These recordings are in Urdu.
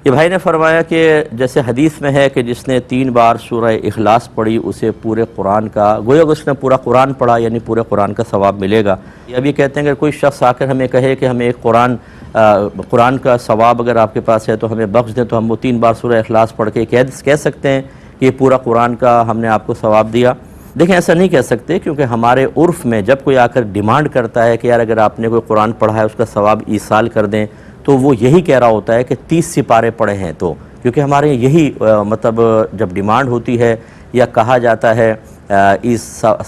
یہ بھائی نے فرمایا کہ جیسے حدیث میں ہے کہ جس نے 3 بار سورہ اخلاص پڑھی اسے پورے قرآن کا گویا کہ اس نے پورا قرآن پڑھا، یعنی پورے قرآن کا ثواب ملے گا۔ یہ ابھی کہتے ہیں کہ کوئی شخص آ کر ہمیں کہے کہ ہمیں ایک قرآن کا ثواب اگر آپ کے پاس ہے تو ہمیں بخش دیں، تو ہم وہ 3 بار سورہ اخلاص پڑھ کے کہہ سکتے ہیں کہ یہ پورا قرآن کا ہم نے آپ کو ثواب دیا؟ دیکھیں ایسا نہیں کہہ سکتے، کیونکہ ہمارے عرف میں جب کوئی آ کر ڈیمانڈ کرتا ہے کہ یار اگر آپ نے کوئی قرآن پڑھا ہے اس کا ثواب ایصال کر دیں، تو وہ یہی کہہ رہا ہوتا ہے کہ 30 سپارے پڑھے ہیں تو، کیونکہ ہمارے یہی مطلب جب ڈیمانڈ ہوتی ہے یا کہا جاتا ہے اس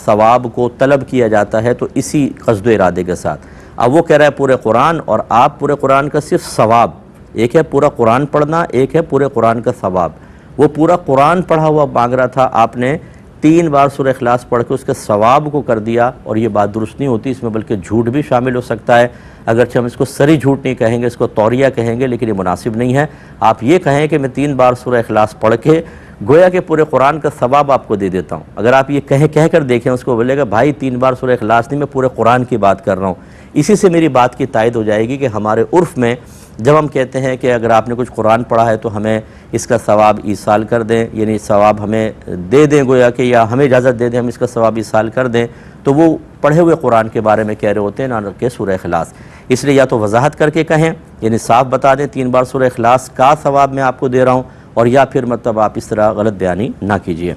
ثواب کو طلب کیا جاتا ہے تو اسی قصد و ارادے کے ساتھ۔ اب وہ کہہ رہا ہے پورے قرآن، اور آپ پورے قرآن کا صرف ثواب، ایک ہے پورا قرآن پڑھنا، ایک ہے پورے قرآن کا ثواب۔ وہ پورا قرآن پڑھا ہوا مانگ رہا تھا، آپ نے 3 بار سورہ اخلاص پڑھ کے اس کے ثواب کو کر دیا، اور یہ بات درست نہیں ہوتی، اس میں بلکہ جھوٹ بھی شامل ہو سکتا ہے۔ اگرچہ ہم اس کو سری جھوٹ نہیں کہیں گے، اس کو توریہ کہیں گے، لیکن یہ مناسب نہیں ہے۔ آپ یہ کہیں کہ میں 3 بار سورہ اخلاص پڑھ کے گویا کہ پورے قرآن کا ثواب آپ کو دے دیتا ہوں۔ اگر آپ یہ کہہ کر دیکھیں، اس کو بولے گا بھائی 3 بار سورہ اخلاص نہیں، میں پورے قرآن کی بات کر رہا ہوں۔ اسی سے میری بات کی تائید ہو جائے گی کہ ہمارے عرف میں جب ہم کہتے ہیں کہ اگر آپ نے کچھ قرآن پڑھا ہے تو ہمیں اس کا ثواب ایصال کر دیں، یعنی ثواب ہمیں دے دیں، گویا کہ یا ہمیں اجازت دے دیں ہم اس کا ثواب ایصال کر دیں، تو وہ پڑھے ہوئے قرآن کے بارے میں کہہ رہے ہوتے ہیں، نہ کہ سورہ اخلاص۔ اس لیے یا تو وضاحت کر کے کہیں، یعنی صاف بتا دیں 3 بار سورہ اخلاص کا ثواب میں آپ کو دے رہا ہوں، اور یا پھر مطلب آپ اس طرح غلط بیانی نہ کیجیے۔